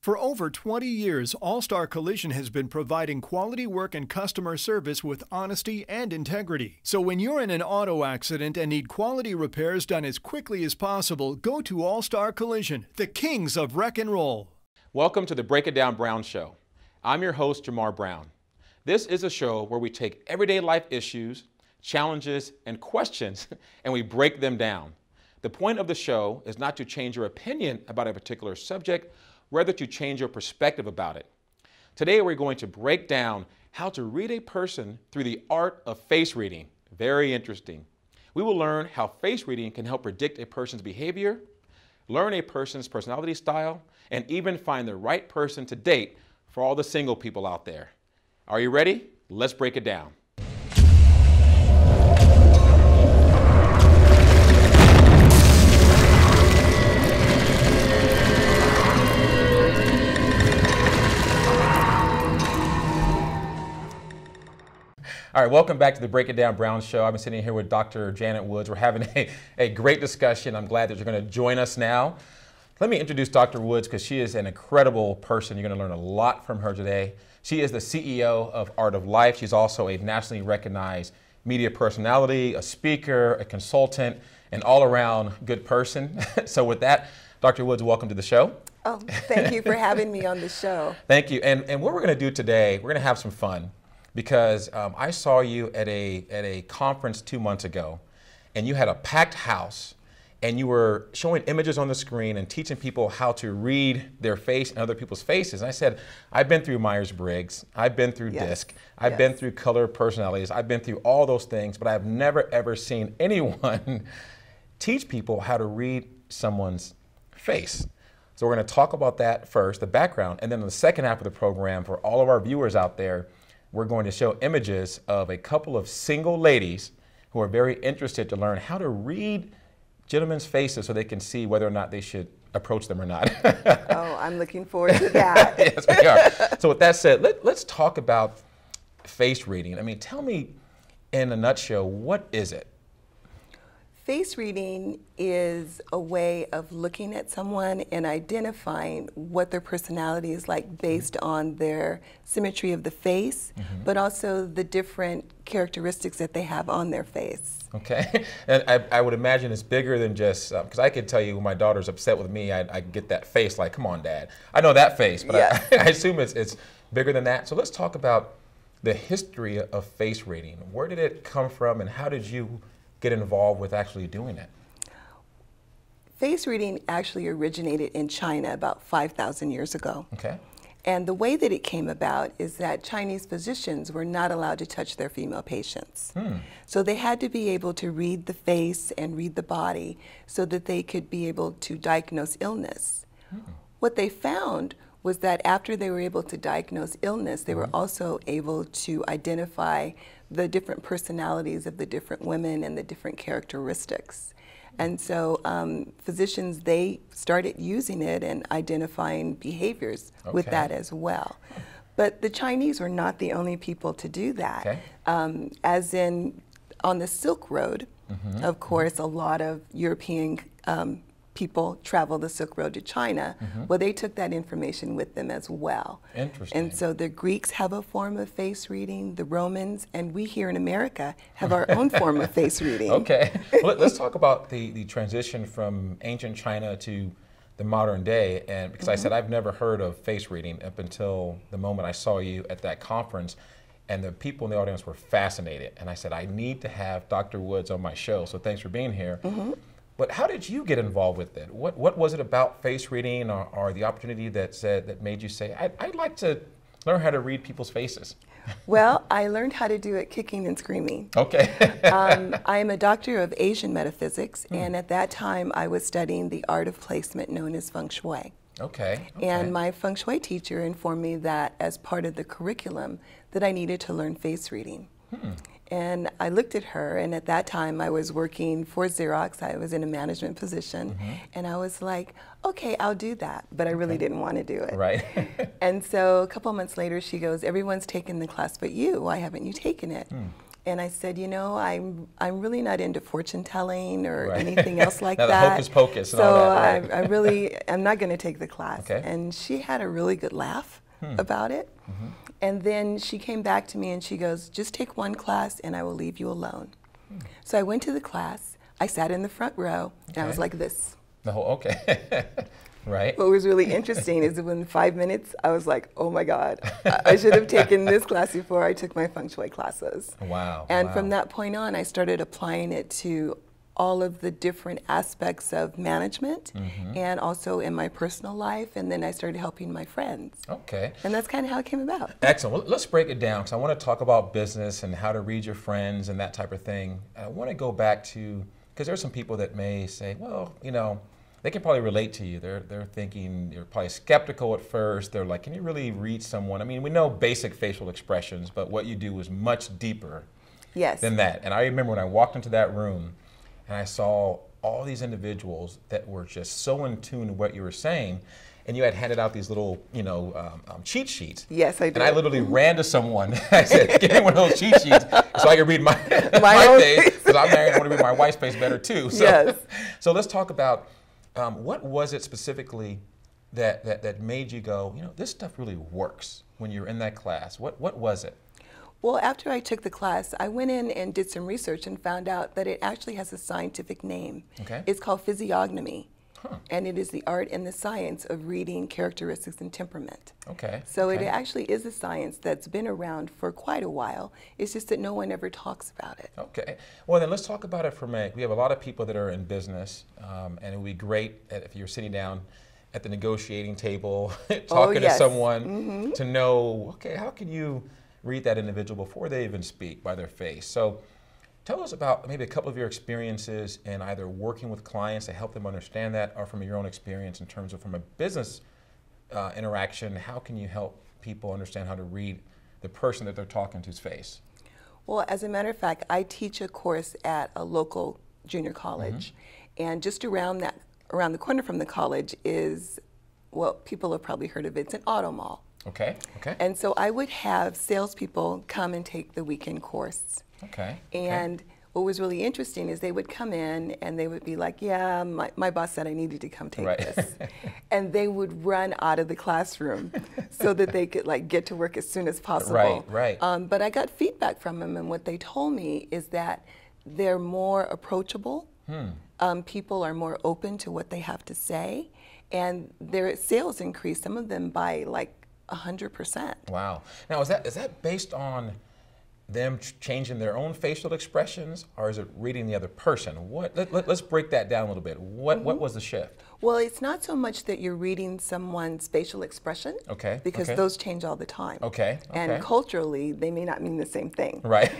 For over 20 years, All-Star Collision has been providing quality work and customer service with honesty and integrity. So when you're in an auto accident and need quality repairs done as quickly as possible, go to All-Star Collision, the kings of wreck and roll. Welcome to the Break It Down Brown Show. I'm your host, Marr Brown. This is a show where we take everyday life issues, challenges, and questions, and we break them down. The point of the show is not to change your opinion about a particular subject, rather to change your perspective about it. Today we're going to break down how to read a person through the art of face reading. Very interesting. We will learn how face reading can help predict a person's behavior, learn a person's personality style, and even find the right person to date for all the single people out there. Are you ready? Let's break it down. All right, welcome back to the Break It Down Brown Show. I've been sitting here with Dr. Janet Woods. We're having a great discussion. I'm glad that you're going to join us now. Let me introduce Dr. Woods because she is an incredible person. You're going to learn a lot from her today. She is the CEO of Art of Life. She's also a nationally recognized media personality, a speaker, a consultant, an all-around good person. So with that, Dr. Woods, welcome to the show. Oh, thank you for having me on the show. Thank you. And what we're going to do today, we're going to have some fun. Because I saw you at a conference 2 months ago, and you had a packed house, and you were showing images on the screen and teaching people how to read their face and other people's faces. And I said, I've been through Myers-Briggs, I've been through DISC, I've been through color personalities, I've been through all those things, but I've never ever seen anyone teach people how to read someone's face. So we're going to talk about that first, the background, and then in the second half of the program, for all of our viewers out there, we're going to show images of a couple of single ladies who are very interested to learn how to read gentlemen's faces so they can see whether or not they should approach them or not. Oh, I'm looking forward to that. Yes, we are. So with that said, let's talk about face reading. I mean, tell me in a nutshell, what is it? Face reading is a way of looking at someone and identifying what their personality is like based on their symmetry of the face, but also the different characteristics that they have on their face. Okay, and I would imagine it's bigger than just, because I could tell you when my daughter's upset with me, I get that face like, come on, Dad. I know that face, but yeah. I assume it's bigger than that. So let's talk about the history of face reading. Where did it come from, and how did you get involved with actually doing it? Face reading actually originated in China about 5,000 years ago. Okay. And the way that it came about is that Chinese physicians were not allowed to touch their female patients. So they had to be able to read the face and read the body so that they could be able to diagnose illness. What they found was that after they were able to diagnose illness, they were also able to identify the different personalities of the different women and the different characteristics. And so physicians, they started using it and identifying behaviors with that as well. But the Chinese were not the only people to do that. As in, on the Silk Road, of course, a lot of European people travel the Silk Road to China. Well, they took that information with them as well. Interesting. And so the Greeks have a form of face reading, the Romans, and we here in America have our own form of face reading. Okay. Well, let's talk about the transition from ancient China to the modern day. And because I said I've never heard of face reading up until the moment I saw you at that conference. And the people in the audience were fascinated. And I said, I need to have Dr. Woods on my show. So thanks for being here. But how did you get involved with it? What was it about face reading or the opportunity that made you say, I'd like to learn how to read people's faces? Well, I learned how to do it kicking and screaming. Okay. I am a doctor of Asian metaphysics, and at that time I was studying the art of placement known as feng shui. Okay. And my feng shui teacher informed me that as part of the curriculum that I needed to learn face reading. And I looked at her, and at that time I was working for Xerox. I was in a management position, and I was like, okay, I'll do that. But I really didn't want to do it. Right. And so a couple months later, she goes, everyone's taken the class but you. Why haven't you taken it? And I said, you know, I'm really not into fortune telling or Right. anything else like Now the that. hocus pocus and so all that, right? I'm not going to take the class. Okay. And she had a really good laugh about it. And then she came back to me and she goes, just take one class and I will leave you alone. So I went to the class. I sat in the front row and I was like this. The whole, okay. Right. What was really interesting is that within 5 minutes, I was like, oh my God, I should have taken this class before I took my feng shui classes. Wow. And wow. from that point on, I started applying it to all of the different aspects of management and also in my personal life. And then I started helping my friends. Okay. And that's kind of how it came about. Excellent. Well, let's break it down because I want to talk about business and how to read your friends and that type of thing. I want to go back to, because there's some people that may say, well, you know, they can probably relate to you. They're thinking, you're probably skeptical at first. They're like, can you really read someone? I mean, we know basic facial expressions, but what you do is much deeper than that. And I remember when I walked into that room and I saw all these individuals that were just so in tune to what you were saying, and you had handed out these little, you know, cheat sheets. Yes, I did. And I literally ran to someone. I said, give me one of those cheat sheets so I can read my face, because I'm married, I want to read my wife's face better too. So, yes. So let's talk about what was it specifically that made you go, you know, this stuff really works when you're in that class? What was it? Well, after I took the class, I went in and did some research and found out that it actually has a scientific name. Okay. It's called physiognomy. Huh. And it is the art and the science of reading characteristics and temperament. Okay. So okay. it actually is a science that's been around for quite a while. It's just that no one ever talks about it. Okay. Well, then let's talk about it for a minute. We have a lot of people that are in business, and it would be great if you're sitting down at the negotiating table talking to someone to know, okay, how can you read that individual before they even speak by their face? So tell us about maybe a couple of your experiences in either working with clients to help them understand that, or from your own experience in terms of from a business interaction, how can you help people understand how to read the person that they're talking to's face? Well, as a matter of fact, I teach a course at a local junior college, and just around the corner from the college is, well, people have probably heard of it, it's an auto mall. Okay, okay. And so I would have salespeople come and take the weekend course. Okay. And what was really interesting is they would come in and they would be like, yeah, my boss said I needed to come take this. And they would run out of the classroom so that they could like get to work as soon as possible. Right. But I got feedback from them, and what they told me is that they're more approachable. People are more open to what they have to say, and their sales increased, some of them by like 100%. Wow. Now, is that based on them changing their own facial expressions, or is it reading the other person? Let's break that down a little bit. What was the shift? Well, it's not so much that you're reading someone's facial expression, because those change all the time. And culturally, they may not mean the same thing. Right.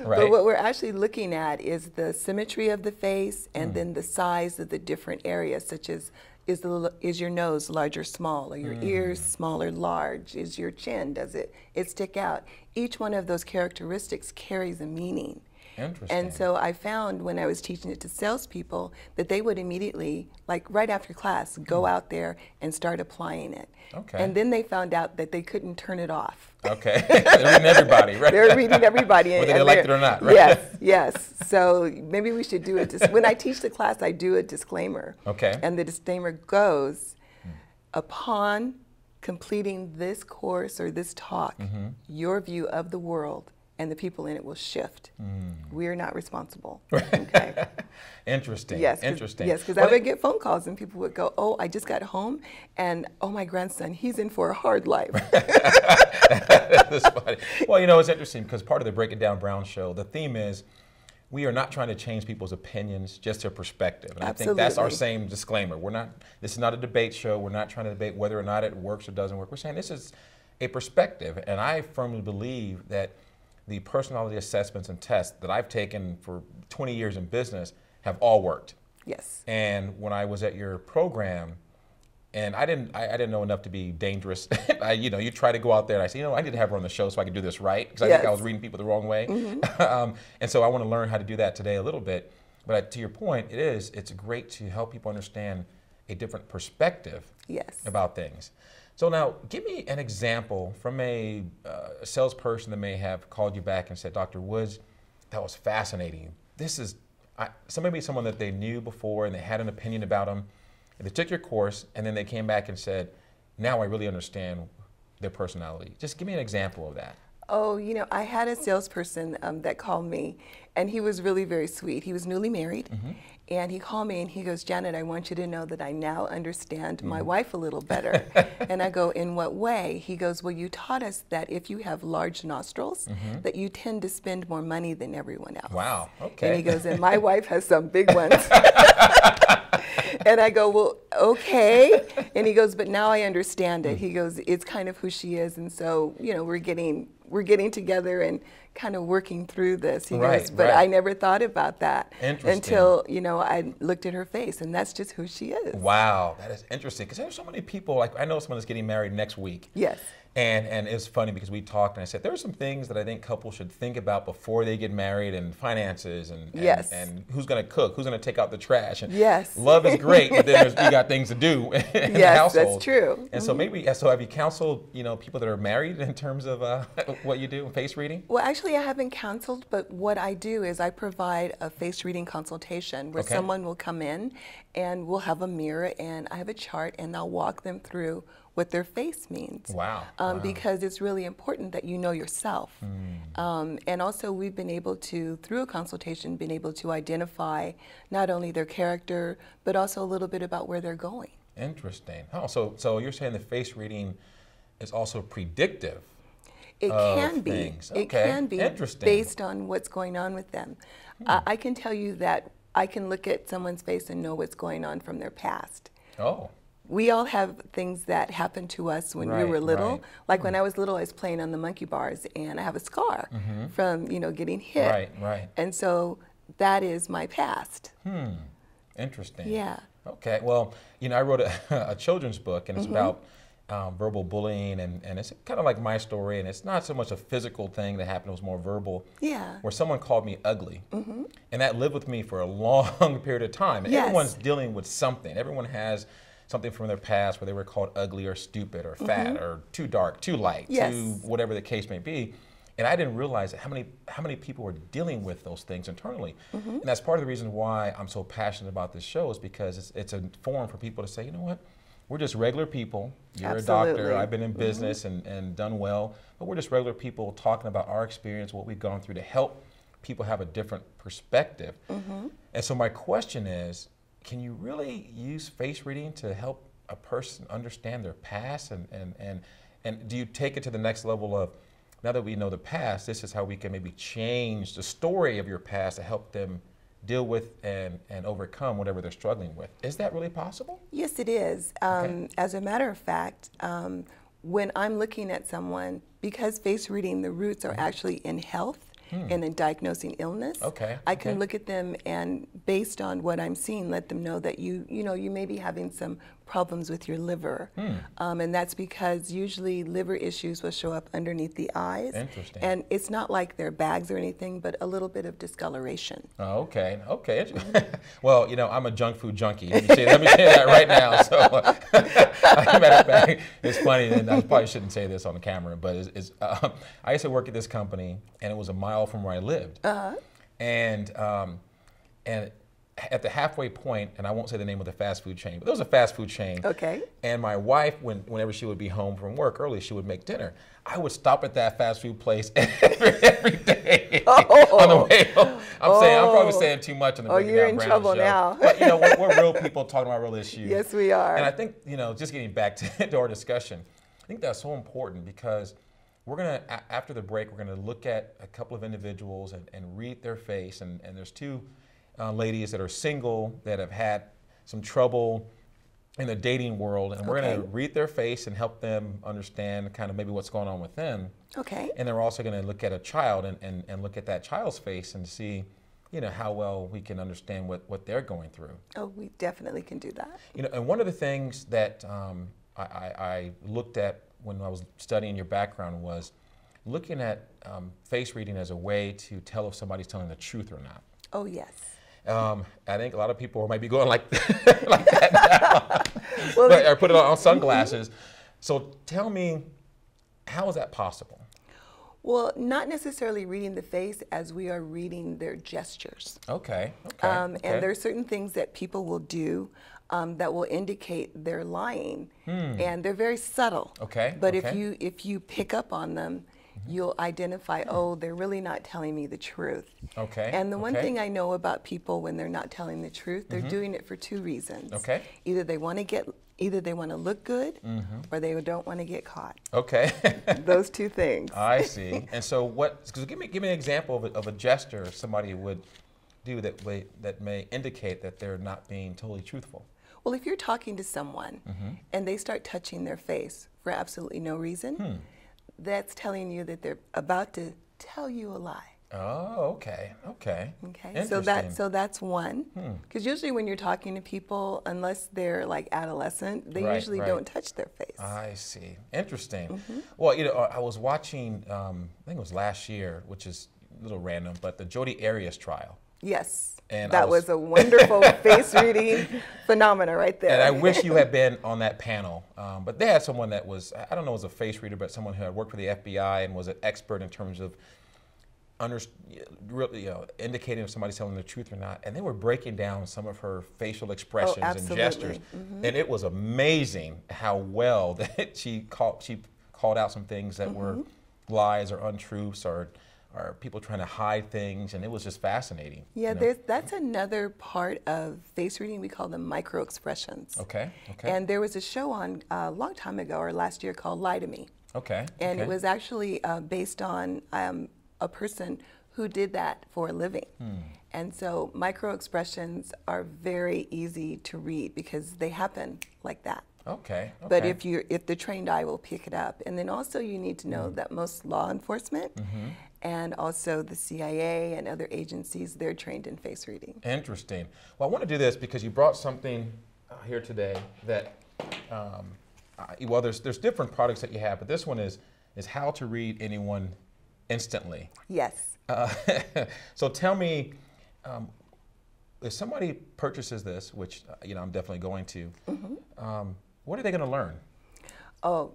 But what we're actually looking at is the symmetry of the face, and then the size of the different areas, such as is your nose large or small? Are your ears small or large? Is your chin, does it stick out? Each one of those characteristics carries a meaning. Interesting. And so I found when I was teaching it to salespeople that they would immediately, like right after class, go out there and start applying it. And then they found out that they couldn't turn it off. They're reading everybody, right? They're reading everybody. Whether they like it or not, right? Yes. So maybe we should do it. When I teach the class, I do a disclaimer. And the disclaimer goes, upon completing this course or this talk, your view of the world and the people in it will shift. We're not responsible. Okay. Interesting. Interesting. Yes, because I would get phone calls and people would go, oh, I just got home and oh, my grandson, he's in for a hard life. That's funny. Well, you know, it's interesting because part of the Break It Down Brown show, the theme is we are not trying to change people's opinions, just their perspective. And I think that's our same disclaimer. This is not a debate show. We're not trying to debate whether or not it works or doesn't work. We're saying this is a perspective. And I firmly believe that the personality assessments and tests that I've taken for 20 years in business have all worked. Yes. And when I was at your program, and I didn't know enough to be dangerous. You try to go out there and I say, I need to have her on the show so I can do this right, because I think I was reading people the wrong way. And so I want to learn how to do that today a little bit. But to your point, it's great to help people understand a different perspective about things. So now, give me an example from a salesperson that may have called you back and said, Dr. Woods, that was fascinating. This is maybe someone that they knew before and they had an opinion about them. And they took your course and then they came back and said, now I really understand their personality. Just give me an example of that. Oh, you know, I had a salesperson that called me, and he was really very sweet. He was newly married, and he called me and he goes, Janet, I want you to know that I now understand my wife a little better. And I go, in what way? He goes, well, you taught us that if you have large nostrils, that you tend to spend more money than everyone else. Wow, okay. And he goes, and my wife has some big ones. And I go, well, okay. And he goes, but now I understand it. He goes, it's kind of who she is. And so, you know, we're getting together and kind of working through this. He goes, but I never thought about that until, you know, I looked at her face, and that's just who she is. Wow, that is interesting. Because there's so many people, like I know someone that's getting married next week. Yes. And it's funny because we talked and I said, there are some things that I think couples should think about before they get married, and finances and who's going to cook, who's going to take out the trash. And love is great, but then we got things to do in the household. That's true. And so so have you counseled, you know, people that are married in terms of what you do in face reading? Well, actually I haven't counseled, but what I do is I provide a face reading consultation where someone will come in and we'll have a mirror and I have a chart and I'll walk them through what their face means. Wow. Because it's really important that you know yourself. And also we've been able to, through a consultation, been able to identify not only their character, but also a little bit about where they're going. Interesting. Oh, so you're saying the face reading is also predictive? It can be. Things. It can be based on what's going on with them. I can tell you that I can look at someone's face and know what's going on from their past. Oh. We all have things that happened to us when we were little. Like when I was little, I was playing on the monkey bars, and I have a scar from, you know, getting hit. And so that is my past. Interesting. Yeah. Okay. Well, you know, I wrote a children's book, and it's about verbal bullying, and it's kind of like my story, and it's not so much a physical thing that happened, it was more verbal. Yeah. Where someone called me ugly, and that lived with me for a long period of time. And everyone's dealing with something. Everyone has something from their past where they were called ugly or stupid or fat or too dark, too light, too whatever the case may be. And I didn't realize how many people were dealing with those things internally. And that's part of the reason why I'm so passionate about this show, is because it's a forum for people to say, you know what, we're just regular people. You're a doctor, I've been in business and done well, but we're just regular people talking about our experience, what we've gone through, to help people have a different perspective. And so my question is, can you really use face reading to help a person understand their past? And do you take it to the next level of, now that we know the past, this is how we can maybe change the story of your past to help them deal with and overcome whatever they're struggling with? Is that really possible? Yes, it is. As a matter of fact, when I'm looking at someone, because face reading, the roots are actually in health and in diagnosing illness. I can look at them and, based on what I'm seeing, let them know that you may be having some problems with your liver. And that's because usually liver issues will show up underneath the eyes. Interesting. And it's not like they're bags or anything, but a little bit of discoloration. Oh, okay. Well, you know, I'm a junk food junkie. Let me say that right now. So, matter of fact, it's funny, and I probably shouldn't say this on the camera, but I used to work at this company, and it was a mile from where I lived. And at the halfway point, and I won't say the name of the fast food chain, but there was a fast food chain. And my wife, whenever she would be home from work early, she would make dinner. I would stop at that fast food place every day on the way home. I'm probably saying too much on the Breaking you're Down in Brown trouble show. now. But you know, we're real people talking about real issues. Yes, we are. And I think, you know, just getting back to our discussion, I think that's so important, because we're gonna, after the break, we're gonna look at a couple of individuals and read their face. And there's two ladies that are single that have had some trouble in the dating world, and we're going to read their face and help them understand kind of maybe what's going on with them. And then we're also going to look at a child and look at that child's face and see, you know, how well we can understand what they're going through. Oh, we definitely can do that. You know, and one of the things that I looked at when I was studying your background was looking at face reading as a way to tell if somebody's telling the truth or not. Oh, yes. I think a lot of people might be going like that now. Or put it on sunglasses So tell me, how is that possible? Well, not necessarily reading the face as we are reading their gestures. Okay. Okay. And there are certain things that people will do that will indicate they're lying, and they're very subtle. Okay. But okay. if you pick up on them, you'll identify, oh, they're really not telling me the truth. Okay. And the one okay. thing I know about people when they're not telling the truth, they're doing it for two reasons. Okay. Either they want to look good, or they don't want to get caught. Okay. Those two things. I see. And so give me an example of a gesture somebody would do that may indicate that they're not being totally truthful. Well, if you're talking to someone and they start touching their face for absolutely no reason, that's telling you that they're about to tell you a lie. Oh, okay. Okay. Okay. So that's one. Because usually when you're talking to people, unless they're like adolescent, they usually don't touch their face. I see. Interesting. Well, I was watching, I think it was last year, which is a little random, but the Jodi Arias trial. Yes. And that was a wonderful face reading phenomena right there. And I wish you had been on that panel. But they had someone that was, I don't know, was a face reader, but someone who had worked for the FBI and was an expert in terms of indicating if somebody's telling the truth or not. And they were breaking down some of her facial expressions and gestures. And it was amazing how well that she called out some things that were lies or untruths or people trying to hide things, and it was just fascinating. Yeah, that's another part of face reading. We call them micro expressions. Okay, okay. And there was a show on a long time ago, or last year, called Lie to Me. Okay. And it was actually based on a person who did that for a living. And so micro expressions are very easy to read because they happen like that. Okay. But if the trained eye will pick it up, and then also you need to know that most law enforcement and also the CIA and other agencies, they're trained in face reading. Interesting. Well, I want to do this because you brought something here today that, well, there's different products that you have, but this one is how to read anyone instantly. Yes. So tell me, if somebody purchases this, which I'm definitely going to, what are they going to learn? Oh,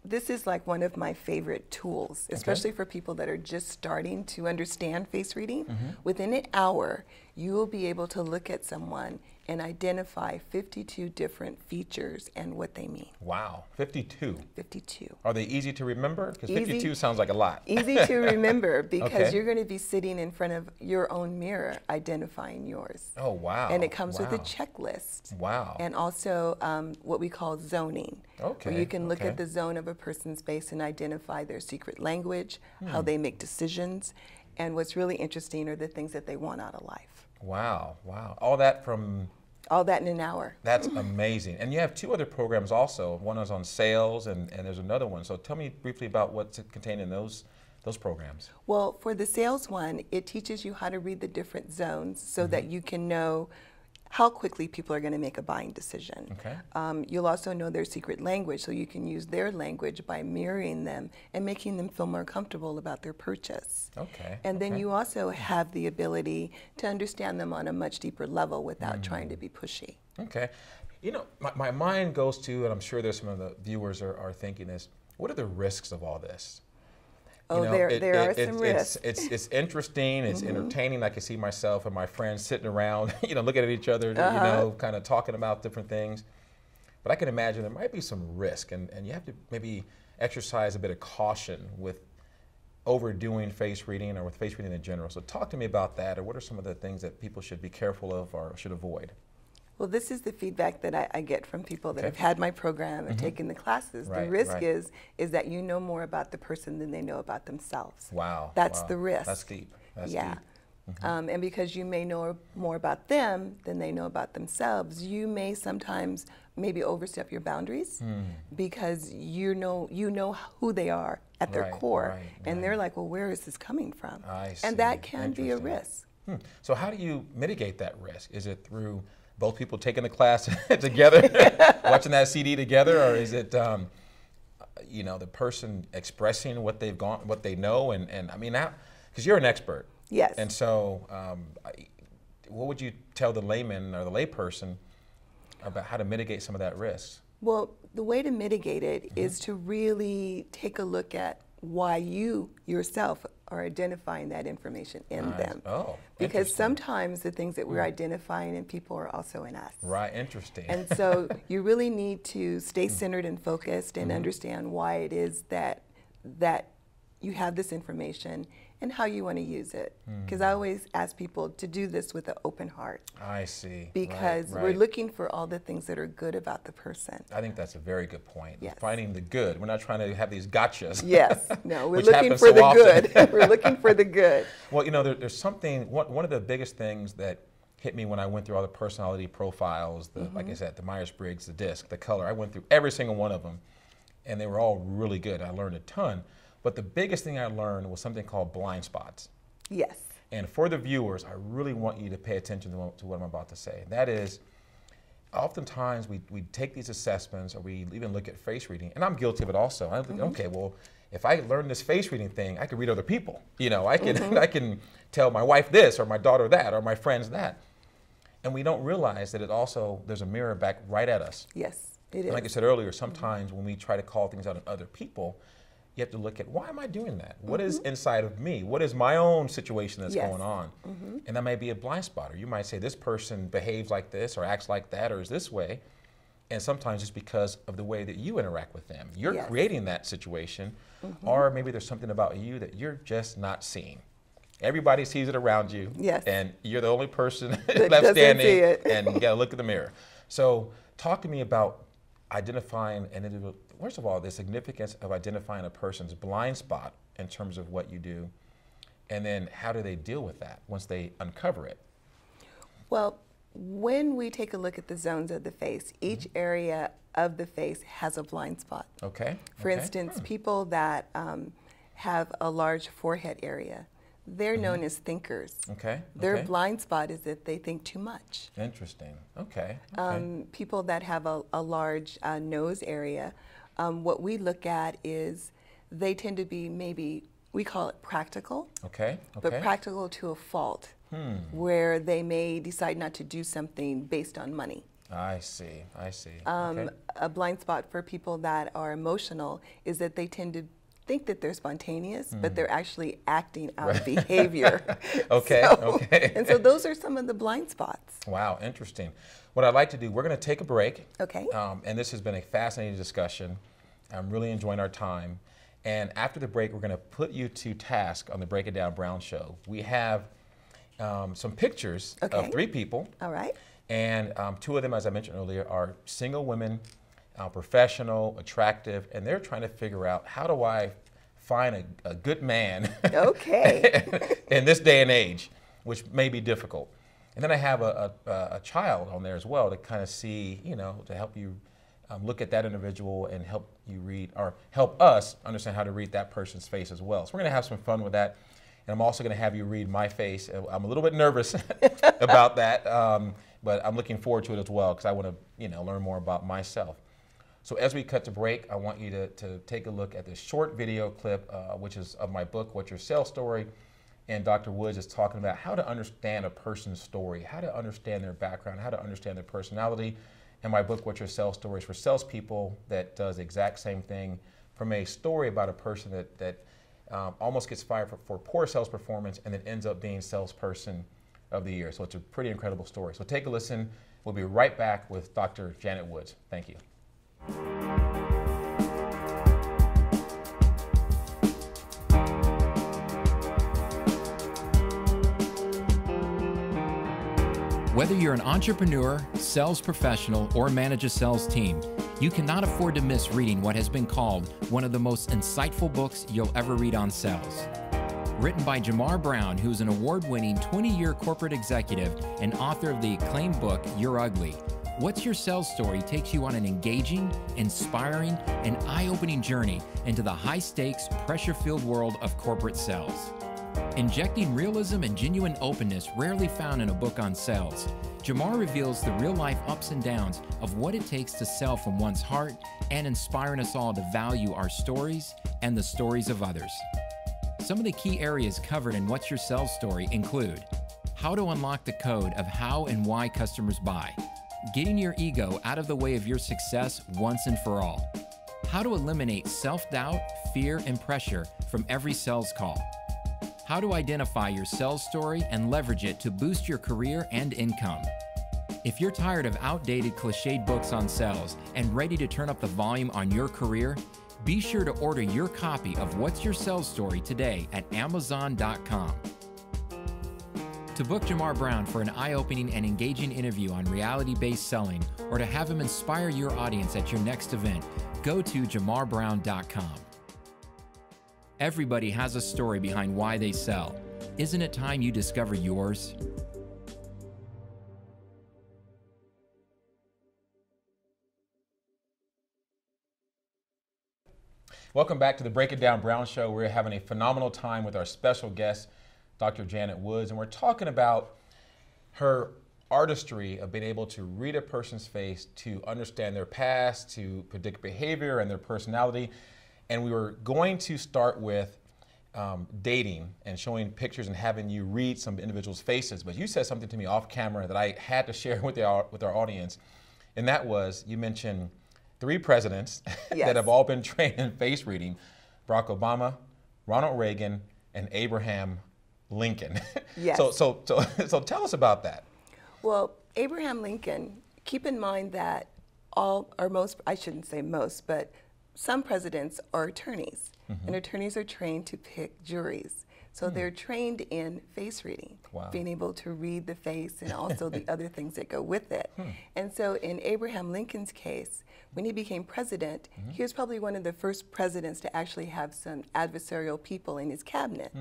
this is like one of my favorite tools, especially for people that are just starting to understand face reading. Within an hour, you will be able to look at someone and identify 52 different features and what they mean. Wow, 52. 52. Are they easy to remember? Because 52 sounds like a lot. Easy to remember because you're going to be sitting in front of your own mirror identifying yours. Oh, wow. And it comes with a checklist. Wow. And also what we call zoning. Okay. Where you can look at the zone of a person's face and identify their secret language, how they make decisions, and what's really interesting are the things that they want out of life. Wow, wow. All that in an hour. That's amazing. And you have two other programs also. One is on sales and there's another one. So tell me briefly about what's contained in those programs. Well, for the sales one, it teaches you how to read the different zones so that you can know how quickly people are going to make a buying decision. Okay. You'll also know their secret language, so you can use their language by mirroring them and making them feel more comfortable about their purchase. Okay. And then you also have the ability to understand them on a much deeper level without trying to be pushy. Okay. My mind goes to, and I'm sure there's some of the viewers are thinking this, what are the risks of all this? Oh, there are some risks. It's interesting, it's entertaining. I can see myself and my friends sitting around, looking at each other, kind of talking about different things. But I can imagine there might be some risk, and you have to maybe exercise a bit of caution with overdoing face reading or with face reading in general. So talk to me about that, or what are some of the things that people should be careful of or should avoid? Well, this is the feedback that I get from people that have had my program and taken the classes. The risk is that you know more about the person than they know about themselves. Wow. That's the risk. That's deep. That's deep. And because you may know more about them than they know about themselves, you may sometimes maybe overstep your boundaries because you know who they are at their core. And they're like, well, where is this coming from? I see. And that can be a risk. So how do you mitigate that risk? Is it through both people taking the class together, watching that CD together, or is it, the person expressing what they know, and I mean, because you're an expert. Yes. And so, what would you tell the layman or the layperson about how to mitigate some of that risk? Well, the way to mitigate it is to really take a look at why you yourself are identifying that information in them. Oh, because interesting. sometimes the things that we're identifying in people are also in us. Right, interesting. And so you really need to stay centered and focused and understand why it is that you have this information and how you want to use it. Because I always ask people to do this with an open heart. I see. Because right. we're looking for all the things that are good about the person. I think that's a very good point. Yes. Finding the good. We're not trying to have these gotchas. Yes. No, we're which looking happens for so the often. good. We're looking for the good. Well, you know, there's something, one of the biggest things that hit me when I went through all the personality profiles, like I said, the Myers-Briggs, the DISC, the color. I went through every single one of them, and they were all really good. I learned a ton. But the biggest thing I learned was something called blind spots. Yes. And for the viewers, I really want you to pay attention to what I'm about to say. That is, oftentimes we take these assessments, or we even look at face reading, and I'm guilty of it also. I think, okay, well, if I learn this face reading thing, I can read other people. You know, I can I can tell my wife this, or my daughter that, or my friends that. And we don't realize that it also, there's a mirror back right at us. Yes, it is. And like I said earlier, sometimes when we try to call things out on other people, you have to look at, why am I doing that? What is inside of me? What is my own situation that's going on? And that may be a blind spot. Or you might say, this person behaves like this, or acts like that, or is this way. And sometimes it's because of the way that you interact with them. You're creating that situation, or maybe there's something about you that you're just not seeing. Everybody sees it around you, and you're the only person left standing, and you gotta look in the mirror. So talk to me about identifying an individual. First of all, the significance of identifying a person's blind spot in terms of what you do, and then how do they deal with that once they uncover it? Well, when we take a look at the zones of the face, each area of the face has a blind spot. Okay. For instance, people that have a large forehead area, they're known as thinkers. Okay. Their blind spot is that they think too much. Interesting. Okay. People that have a large nose area, what we look at is they tend to be maybe, we call it practical, but practical to a fault, where they may decide not to do something based on money. I see, I see. A blind spot for people that are emotional is that they tend to think that they're spontaneous, but they're actually acting out behavior. And so those are some of the blind spots. Wow, interesting. What I'd like to do, we're going to take a break. Okay. And this has been a fascinating discussion. I'm really enjoying our time. And after the break, we're going to put you to task on the Break It Down Brown show. We have some pictures of 3 people. All right. And 2 of them, as I mentioned earlier, are single women, professional, attractive, and they're trying to figure out, how do I find a good man in this day and age, which may be difficult. And then I have a child on there as well to kind of see, you know, to help you look at that individual and help you read, or help us understand how to read that person's face as well. So we're going to have some fun with that. And I'm also going to have you read my face. I'm a little bit nervous about that, but I'm looking forward to it as well, because I want to, you know, learn more about myself. So as we cut to break, I want you to take a look at this short video clip, which is of my book, What's Your Sales Story? And Dr. Woods is talking about how to understand a person's story, how to understand their background, how to understand their personality. And my book, What's Your Sales Story? Is for salespeople that does the exact same thing, from a story about a person that almost gets fired for poor sales performance and then ends up being salesperson of the year. So it's a pretty incredible story. So take a listen. We'll be right back with Dr. Janet Woods. Thank you. Whether you're an entrepreneur, sales professional, or manage a sales team, you cannot afford to miss reading what has been called one of the most insightful books you'll ever read on sales. Written by Marr Brown, who is an award-winning 20-year corporate executive and author of the acclaimed book, You're Ugly, What's Your Sales Story takes you on an engaging, inspiring, and eye-opening journey into the high-stakes, pressure-filled world of corporate sales. Injecting realism and genuine openness rarely found in a book on sales, Marr reveals the real-life ups and downs of what it takes to sell from one's heart, and inspiring us all to value our stories and the stories of others. Some of the key areas covered in What's Your Sales Story include how to unlock the code of how and why customers buy, getting your ego out of the way of your success once and for all. How to eliminate self-doubt, fear, and pressure from every sales call. How to identify your sales story and leverage it to boost your career and income. If you're tired of outdated, cliched books on sales and ready to turn up the volume on your career, be sure to order your copy of What's Your Sales Story today at Amazon.com. To book Jamar Brown for an eye-opening and engaging interview on reality-based selling, or to have him inspire your audience at your next event, go to JamarBrown.com. Everybody has a story behind why they sell. Isn't it time you discover yours? Welcome back to the Break It Down Brown Show. We're having a phenomenal time with our special guest, Dr. Janet Woods, and we're talking about her artistry of being able to read a person's face, to understand their past, to predict behavior and their personality. And we were going to start with dating and showing pictures and having you read some individuals' faces. But you said something to me off camera that I had to share with our audience, and that was, you mentioned 3 presidents Yes. that have all been trained in face reading: Barack Obama, Ronald Reagan, and Abraham Lincoln. Yes. So tell us about that. Well, Abraham Lincoln, keep in mind that all, or most, I shouldn't say most, but some presidents are attorneys, and attorneys are trained to pick juries. So they're trained in face reading, Wow. being able to read the face and also the other things that go with it. And so in Abraham Lincoln's case, when he became president, he was probably one of the first presidents to actually have some adversarial people in his cabinet.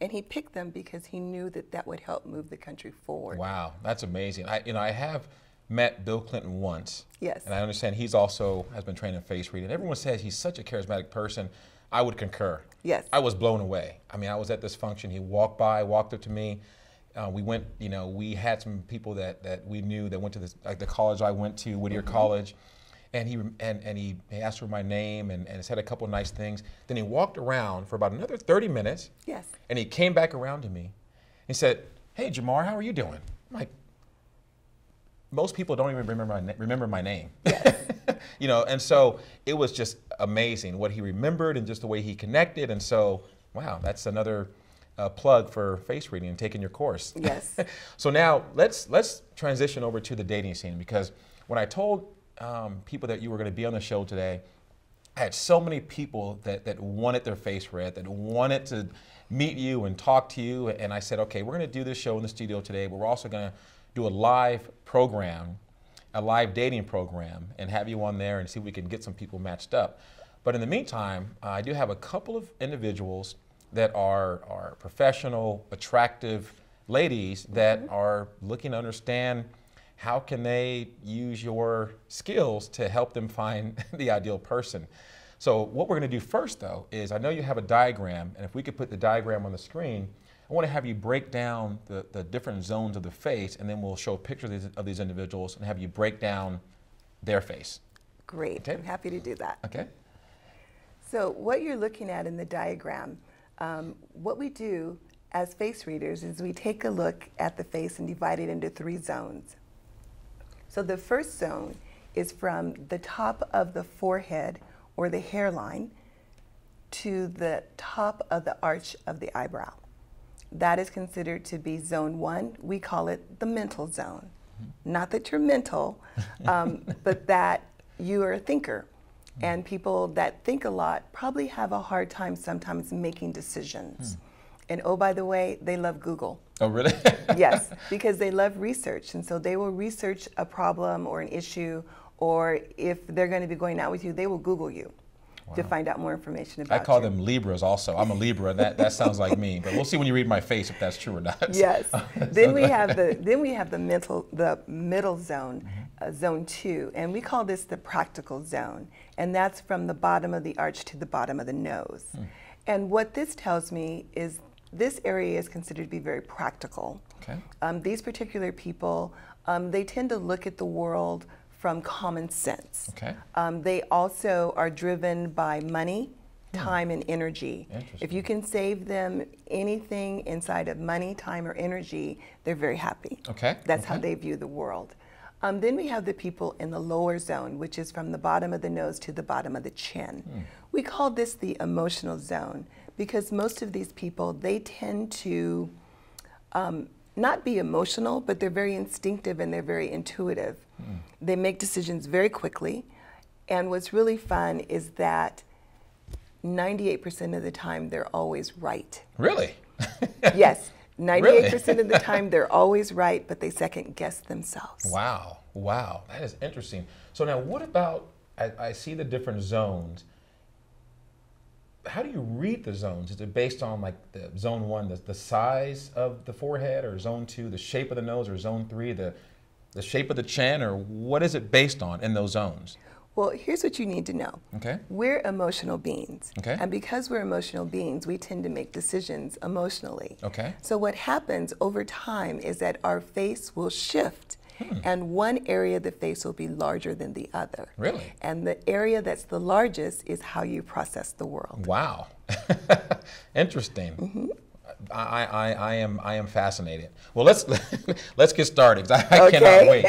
And he picked them because he knew that that would help move the country forward. Wow, that's amazing. I have met Bill Clinton once. Yes. And I understand he's also has been trained in face reading. Everyone says he's such a charismatic person. I would concur. Yes. I was blown away. I mean, I was at this function. He walked up to me. We went, we had some people that we knew that went to this, like the college I went to, Whittier College. And he asked for my name and said a couple of nice things. Then he walked around for about another 30 minutes. Yes. And he came back around to me. He said, "Hey, Jamar, how are you doing?" I'm like, most people don't even remember my name. Yes. And so it was just amazing what he remembered and just the way he connected. And so, wow, that's another plug for face reading and taking your course. Yes. So now let's transition over to the dating scene, because when I told people that you were going to be on the show today, I had so many people that wanted their face read, that wanted to meet you and talk to you. And I said, okay, we're going to do this show in the studio today, but we're also going to do a live program, a live dating program, and have you on there and see if we can get some people matched up. But in the meantime, I do have a couple of individuals that are professional, attractive ladies that are looking to understand how can they use your skills to help them find the ideal person. So what we're going to do first, though, is I know you have a diagram, and if we could put the diagram on the screen, I want to have you break down the different zones of the face, and then we'll show pictures of these individuals and have you break down their face. Great. Okay. I'm happy to do that. Okay. So what you're looking at in the diagram, what we do as face readers is we take a look at the face and divide it into 3 zones. So the first zone is from the top of the forehead or the hairline to the top of the arch of the eyebrow. That is considered to be zone 1. We call it the mental zone. Not that you're mental, but that you are a thinker. And people that think a lot probably have a hard time sometimes making decisions. And oh, by the way, they love Google. Oh, really? Yes, because they love research. And so they will research a problem or an issue, or if they're going to be going out with you, they will Google you to find out more information about you. I call them Libras also. I'm a Libra. That sounds like me. But we'll see when you read my face if that's true or not. Yes. Then we have the middle zone, zone 2, and we call this the practical zone. And that's from the bottom of the arch to the bottom of the nose. And what this tells me is this area is considered to be very practical. Okay. These particular people, they tend to look at the world from common sense. Okay. They also are driven by money, time, and energy. If you can save them anything inside of money, time, or energy, they're very happy. Okay. That's how they view the world. Then we have the people in the lower zone, which is from the bottom of the nose to the bottom of the chin. We call this the emotional zone because most of these people, they tend to not be emotional, but they're very instinctive and they're very intuitive. They make decisions very quickly. And what's really fun is that 98% of the time, they're always right. Really? Yes. 98% of the time, they're always right, but they second guess themselves. Wow, wow, that is interesting. So now what about, I see the different zones. How do you read the zones? Is it based on like the zone 1, the size of the forehead, or zone 2, the shape of the nose, or zone 3, the shape of the chin, or what is it based on in those zones? Well, here's what you need to know. Okay. We're emotional beings. Okay. And because we're emotional beings, we tend to make decisions emotionally. Okay. So what happens over time is that our face will shift, and one area of the face will be larger than the other. Really? And the area that's the largest is how you process the world. Wow. Interesting. I am fascinated. Well, let's get started, 'cause I cannot wait.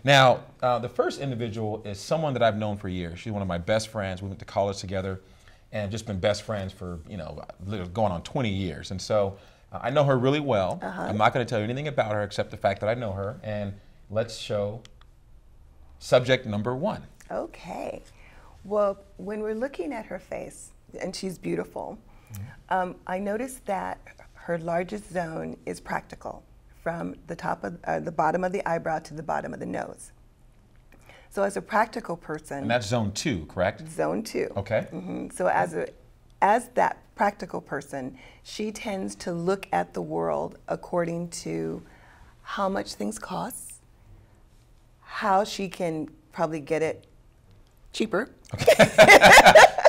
Now, the first individual is someone that I've known for years. She's one of my best friends. We went to college together and just been best friends for, literally going on 20 years. And so I know her really well. I'm not going to tell you anything about her except the fact that I know her. And let's show subject number 1. Okay. Well, when we're looking at her face, and she's beautiful, I noticed that her largest zone is practical, from the top of the bottom of the eyebrow to the bottom of the nose. So as a practical person, And that's zone 2, correct? zone 2. Okay. So as that practical person, she tends to look at the world according to how much things cost, how she can probably get it cheaper.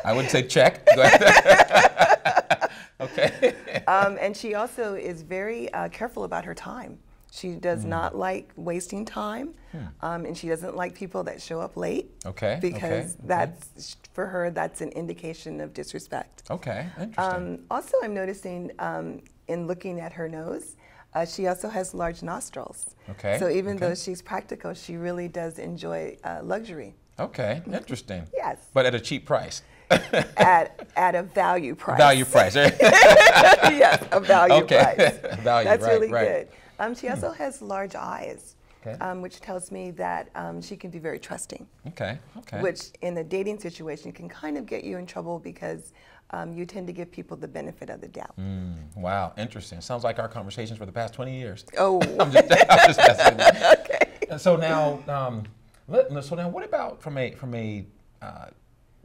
I would say check. Go ahead. Okay. And she also is very careful about her time. She does not like wasting time, and she doesn't like people that show up late. Okay. Because that's, for her, that's an indication of disrespect. Okay. Interesting. Also, I'm noticing in looking at her nose, she also has large nostrils. Okay. So even though she's practical, she really does enjoy luxury. Okay. Interesting. Yes. But at a cheap price. at a value price. Value price. Yes, a value price. Value, That's right, really right. good. She also has large eyes, Okay. which tells me that she can be very trusting. Okay. Okay. Which in a dating situation can kind of get you in trouble because you tend to give people the benefit of the doubt. Wow. Interesting. Sounds like our conversations for the past 20 years. Oh. I'm just messing with you. Okay. And so now, what about from a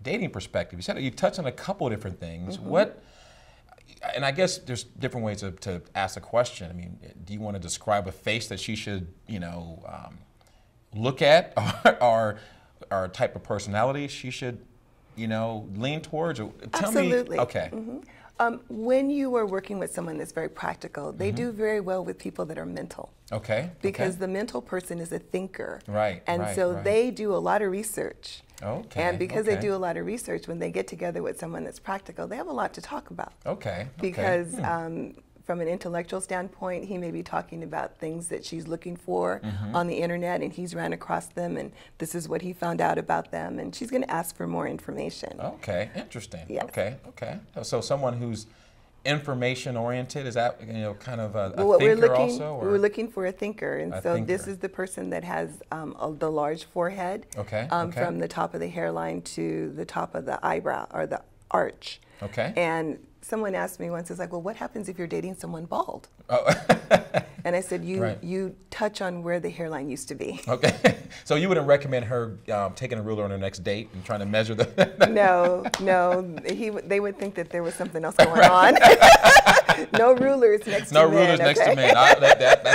dating perspective? You said you touched on a couple of different things. And I guess there's different ways to ask the question. I mean, do you want to describe a face that she should, look at, or a type of personality she should, lean towards? Or tell Absolutely. me. Okay. When you are working with someone that's very practical, they do very well with people that are mental. Okay. Because the mental person is a thinker. Right, And right, so right. they do a lot of research. Okay. And because they okay. do a lot of research, when they get together with someone that's practical, they have a lot to talk about. Okay. Because from an intellectual standpoint, he may be talking about things that she's looking for on the internet, and he's ran across them, and this is what he found out about them, and she's going to ask for more information. Okay. Interesting. Yes. Okay. Okay. So someone who's information oriented, is that kind of a Well, thinker also? Or? we're looking for a thinker, and A so thinker. this is the person that has the large forehead, Okay, okay. from the top of the hairline to the top of the eyebrow or the arch. Okay. And someone asked me once, it's like, well, what happens if you're dating someone bald? Oh. And I said, Right. you touch on where the hairline used to be. Okay. So you wouldn't recommend her taking a ruler on her next date and trying to measure the... No, they would think that there was something else going on. No rulers next to men. No rulers next to men.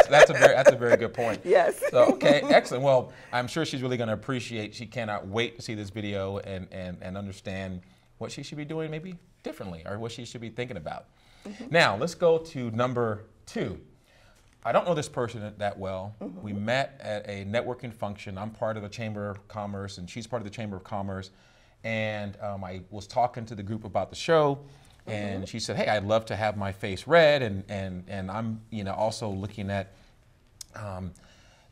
That's a very good point. Yes. So, okay, excellent. Well, I'm sure she's really going to appreciate. She cannot wait to see this video and understand what she should be doing maybe differently, or what she should be thinking about. Now, let's go to number 2. I don't know this person that well. We met at a networking function. I'm part of the Chamber of Commerce, and she's part of the Chamber of Commerce. And I was talking to the group about the show, and she said, "Hey, I'd love to have my face read, and I'm also looking at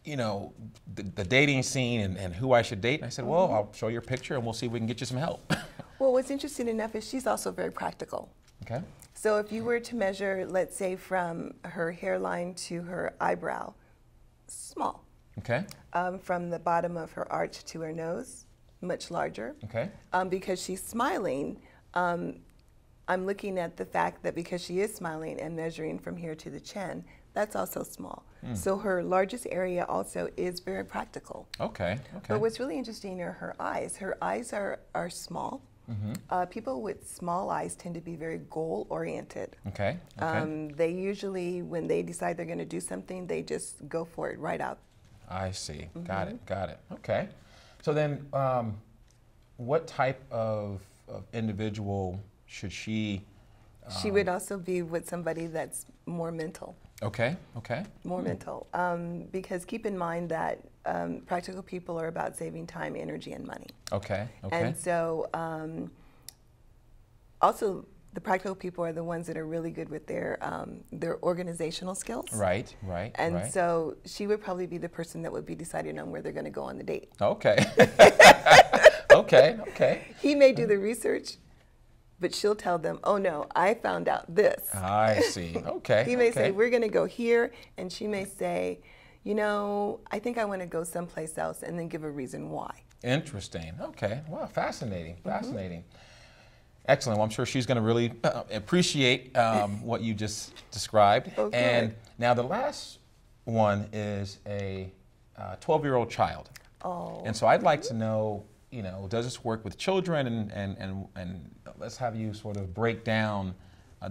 you know, the dating scene and who I should date. And I said, well, I'll show you a picture and we'll see if we can get you some help. Well, what's interesting enough is she's also very practical. Okay. So if you were to measure, let's say, from her hairline to her eyebrow, small. Okay. From the bottom of her arch to her nose, much larger. Okay. Because she's smiling, I'm looking at the fact that because she is smiling and measuring from here to the chin, that's also small. So her largest area also is very practical. Okay. Okay. But what's really interesting are her eyes. Her eyes are small. People with small eyes tend to be very goal-oriented. Okay. Okay. They usually, when they decide they're going to do something, they just go for it right out. I see. Got it. Got it. Okay. So then, what type of individual should she? She would also be with somebody that's more mental. Okay. Okay. More mental. Because keep in mind that practical people are about saving time, energy, and money. Okay. Okay. And so, also, the practical people are the ones that are really good with their organizational skills. Right. Right. And right. so she would probably be the person that would be deciding on where they're going to go on the date. Okay. Okay. Okay. He may do the research, but she'll tell them, oh no, I found out this. I see. Okay. He may okay. say, we're going to go here, and she may say, you know, I think I want to go someplace else, and then give a reason why. Interesting. Okay. Wow. Fascinating. Fascinating. Excellent. Well, I'm sure she's going to really appreciate what you just described. Okay. And now the last one is a 12-year-old child. Oh. And so I'd like to know, you know, does this work with children? And let's have you sort of break down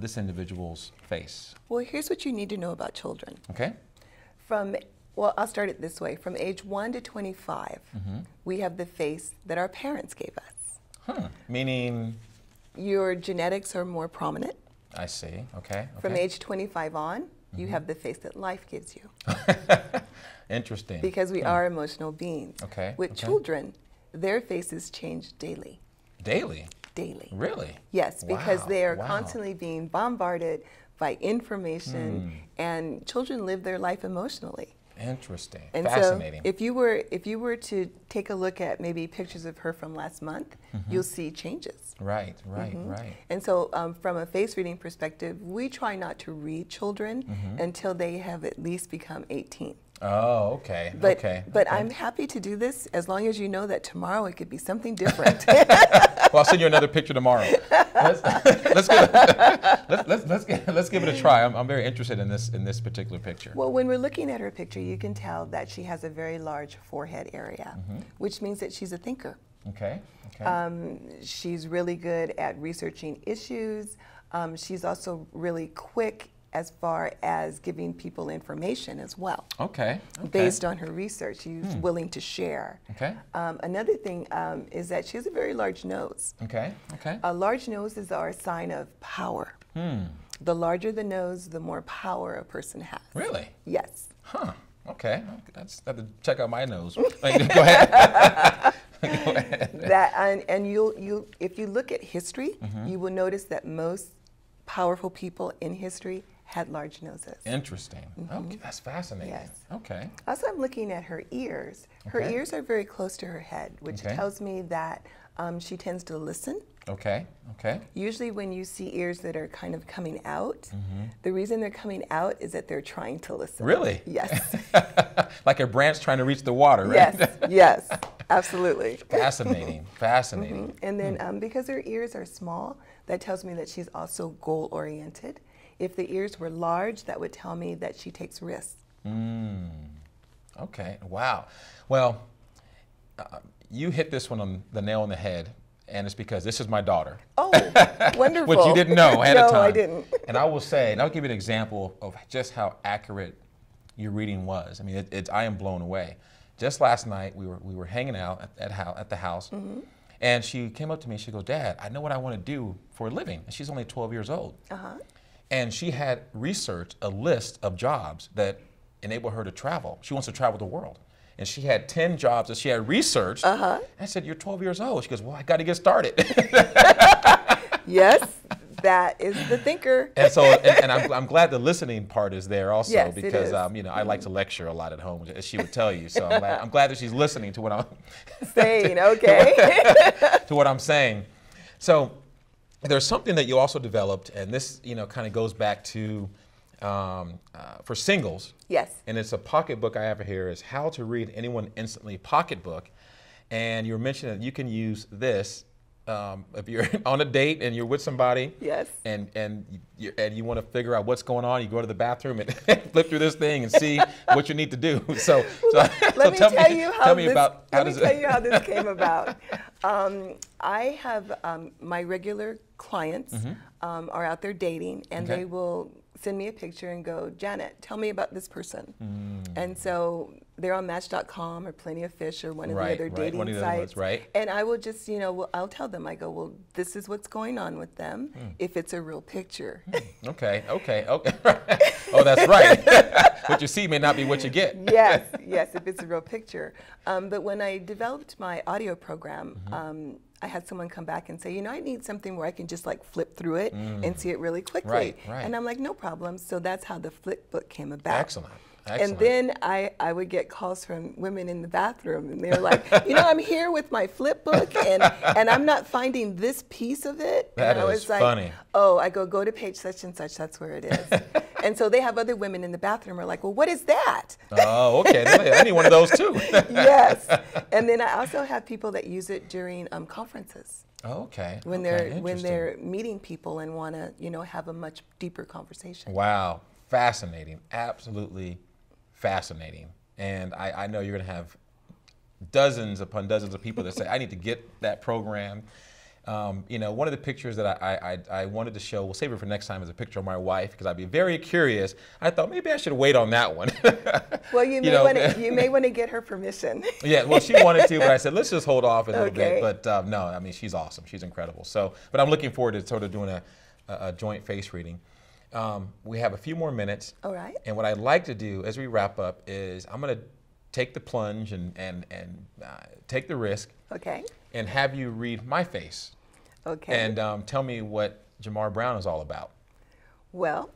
this individual's face. Well, here's what you need to know about children. Okay. Well, I'll start it this way. From age 1 to 25, we have the face that our parents gave us. Huh. Meaning? Your genetics are more prominent. I see. Okay. From age 25 on, you have the face that life gives you. Interesting. Because we are emotional beings. Okay. With children, their faces change daily. Daily? Daily. Really? Yes, because Wow. they are Wow. constantly being bombarded by information, and children live their life emotionally. Interesting. And Fascinating. so if you were to take a look at maybe pictures of her from last month, you'll see changes. Right, right, right. And so from a face reading perspective, we try not to read children until they have at least become 18. Oh, okay. But, okay. but okay. I'm happy to do this as long as you know that tomorrow it could be something different. Well, I'll send you another picture tomorrow. Let's give it a try. I'm very interested in this particular picture. Well, when we're looking at her picture, you can tell that she has a very large forehead area, which means that she's a thinker. Okay. Okay. She's really good at researching issues. She's also really quick as far as giving people information as well. Okay. Okay. Based on her research, she's willing to share. Okay. Another thing is that she has a very large nose. Okay. Okay. Large noses are a sign of power. The larger the nose, the more power a person has. Really? Yes. Huh. Okay. That's have to check out my nose. Go ahead. Go ahead. And you'll if you look at history, you will notice that most powerful people in history had large noses. Interesting. Okay, that's fascinating. Yes. Okay. Also, I'm looking at her ears. Her Okay. ears are very close to her head, which Okay. tells me that she tends to listen. Okay. Okay. Usually when you see ears that are kind of coming out, the reason they're coming out is that they're trying to listen. Really? Yes. Like a branch trying to reach the water, right? Yes, yes, absolutely. Fascinating. Fascinating. And then because her ears are small, that tells me that she's also goal-oriented. If the ears were large, that would tell me that she takes risks. Okay. Wow. Well, you hit this one on the nail on the head, and it's because this is my daughter. Oh, wonderful. Which you didn't know ahead of time. No, I didn't. And I will say, and I'll give you an example of just how accurate your reading was. I mean, I am blown away. Just last night, we were hanging out at the house, and she came up to me and she goes, "Dad, I know what I want to do for a living." And she's only 12 years old. And she had researched a list of jobs that enable her to travel. She wants to travel the world. And she had 10 jobs that she had researched. I said, "You're 12 years old." She goes, "Well, I got to get started." Yes, That is the thinker. And so, and I'm glad the listening part is there also, Yes, because you know, I like to lecture a lot at home, as she would tell you. So I'm glad that she's listening to what I'm saying. Okay. to what I'm saying. So there's something that you also developed, and this, you know, kind of goes back to for singles. Yes. And it's a pocketbook I have here. Is How to Read Anyone Instantly pocketbook, and you were mentioning that you can use this. If you're on a date and you're with somebody, yes, and you want to figure out what's going on, you go to the bathroom and flip through this thing and see what you need to do. So let me tell you how this came about. I have my regular clients are out there dating, and they will send me a picture and go, Janet, tell me about this person. And so they're on Match.com or Plenty of Fish or one of the other dating sites. And I will just, you know, I'll tell them, I go, well, this is what's going on with them if it's a real picture. Okay. Oh, that's right. What you see may not be what you get. Yes, if it's a real picture. But when I developed my audio program, I had someone come back and say, you know, I need something where I can just like flip through it and see it really quickly. Right. And I'm like, no problem. So that's how the flip book came about. Excellent. And then I would get calls from women in the bathroom, and they're like, you know, I'm here with my flip book, and I'm not finding this piece of it. That and I was is funny. Oh, I go to page such and such, that's where it is. And so they have other women in the bathroom are like, well, what is that? Oh, okay. I need one of those too. Yes. And then I also have people that use it during conferences. Okay. When they're meeting people and want to, you know, have a much deeper conversation. Wow. Fascinating. Absolutely fascinating. And I know you're going to have dozens upon dozens of people that say, I need to get that program. You know, one of the pictures that I wanted to show, we'll save it for next time, is a picture of my wife, because I'd be very curious. I thought maybe I should wait on that one. Well, you may want to get her permission. Yeah, well, she wanted to, but I said, let's just hold off a little bit. But no, I mean, she's awesome. She's incredible. So, but I'm looking forward to sort of doing a joint face reading. We have a few more minutes. All right. And what I'd like to do as we wrap up is I'm going to take the plunge and take the risk. Okay. And have you read my face. Okay. And tell me what Jamar Brown is all about. Well,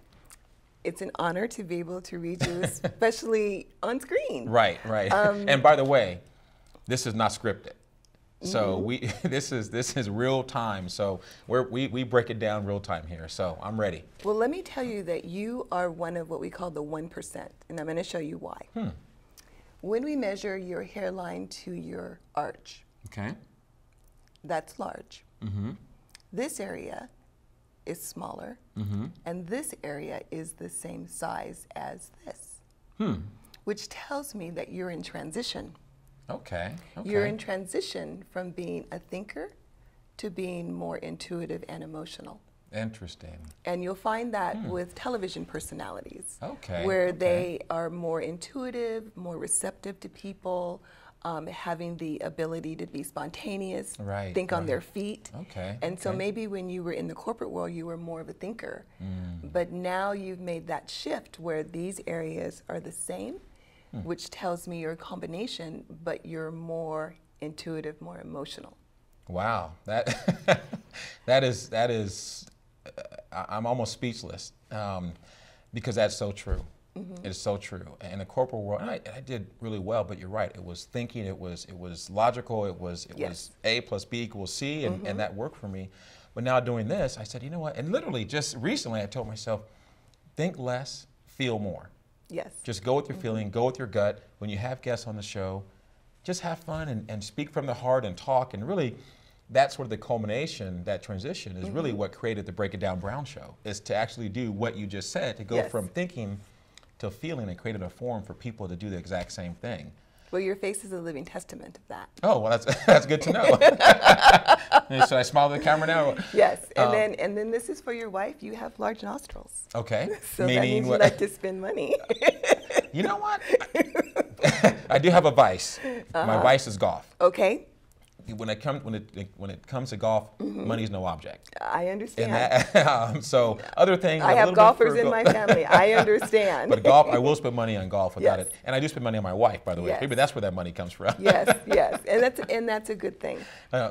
it's an honor to be able to read you, especially on screen. Right. And by the way, this is not scripted. So this is real time. So we break it down real time here. So I'm ready. Well, let me tell you that you are one of what we call the 1%, and I'm going to show you why. When we measure your hairline to your arch, that's large. This area is smaller, and this area is the same size as this, which tells me that you're in transition. Okay. You're in transition from being a thinker to being more intuitive and emotional. Interesting. And you'll find that with television personalities, Okay. where they are more intuitive, more receptive to people, having the ability to be spontaneous, think on their feet. Okay. And so maybe when you were in the corporate world, you were more of a thinker. But now you've made that shift where these areas are the same, which tells me you're a combination, but you're more intuitive, more emotional. Wow, that is I'm almost speechless, because that's so true. It is so true. In the corporate world, I did really well, but you're right. It was thinking. It was logical. It was A plus B equals C, and that worked for me. But now doing this, I said, you know what? And literally just recently, I told myself, think less, feel more. Yes. Just go with your feeling, go with your gut. When you have guests on the show, just have fun and speak from the heart and talk. And really, that's sort of the culmination, that transition is really what created the Break It Down Brown show, is to actually do what you just said, to go from thinking to feeling, and created a forum for people to do the exact same thing. Well, your face is a living testament of that. Oh, well, that's good to know. Should I smile at the camera now? Yes, and then this is for your wife. You have large nostrils. Okay. So that means you like to spend money. You know what? I do have a vice. My vice is golf. Okay. when it comes to golf, money is no object. I understand. And that, so other things. I have golfers in my family. I understand. But golf, I will spend money on golf without Yes. it, and I do spend money on my wife, by the way. Yes. Maybe that's where that money comes from. Yes, yes, and that's a good thing.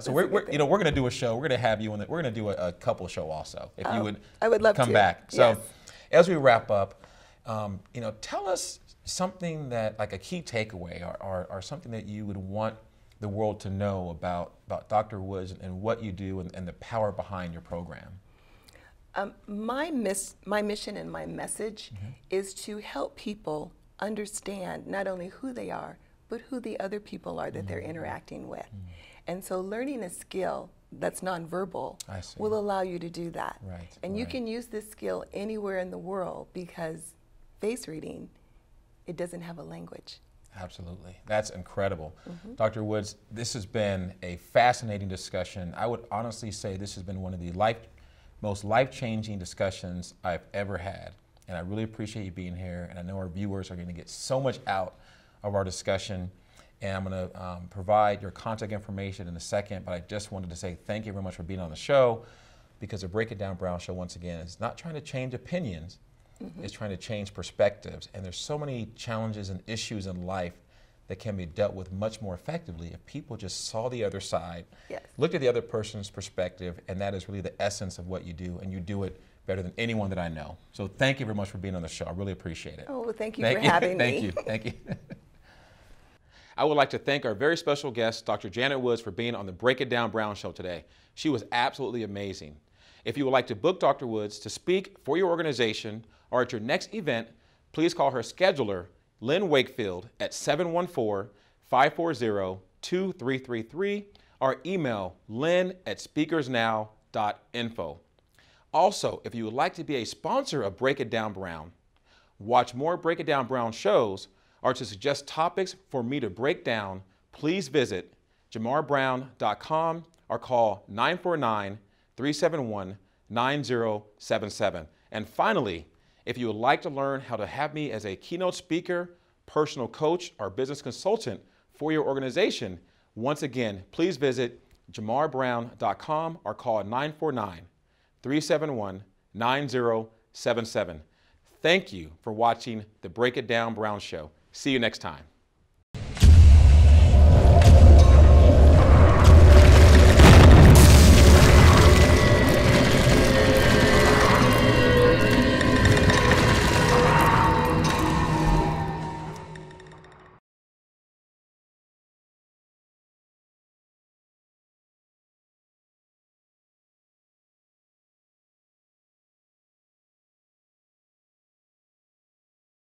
So we're we're going to do a show. We're going to have you on. We're going to do a couple show also. If you would, I would love come to. back. So Yes. as we wrap up, tell us something that, like a key takeaway, or something that you would want the world to know about Dr. Woods and what you do and the power behind your program. My mission and my message is to help people understand not only who they are, but who the other people are that they're interacting with. And so learning a skill that's nonverbal will allow you to do that. Right, and you can use this skill anywhere in the world, because face reading, it doesn't have a language. Absolutely. That's incredible. Dr. Woods, this has been a fascinating discussion. I would honestly say this has been one of the most life-changing discussions I've ever had. And I really appreciate you being here. And I know our viewers are going to get so much out of our discussion. And I'm going to provide your contact information in a second. But I just wanted to say thank you very much for being on the show, because the Break It Down Brown Show, once again, is not trying to change opinions. It's trying to change perspectives. And there's so many challenges and issues in life that can be dealt with much more effectively if people just saw the other side, looked at the other person's perspective, and that is really the essence of what you do, and you do it better than anyone that I know. So thank you very much for being on the show. I really appreciate it. Oh, well, thank you for having me. Thank you. I would like to thank our very special guest, Dr. Janet Woods, for being on the Break It Down Brown Show today. She was absolutely amazing. If you would like to book Dr. Woods to speak for your organization or at your next event, please call her scheduler, Lynn Wakefield, at 714-540-2333, or email lynn@speakersnow.info. Also, if you would like to be a sponsor of Break It Down Brown, watch more Break It Down Brown shows, or to suggest topics for me to break down, please visit JamarBrown.com or call 949-371-9077. And finally, if you would like to learn how to have me as a keynote speaker, personal coach, or business consultant for your organization, once again, please visit JamarBrown.com or call 949-371-9077. Thank you for watching the Break It Down Brown Show. See you next time.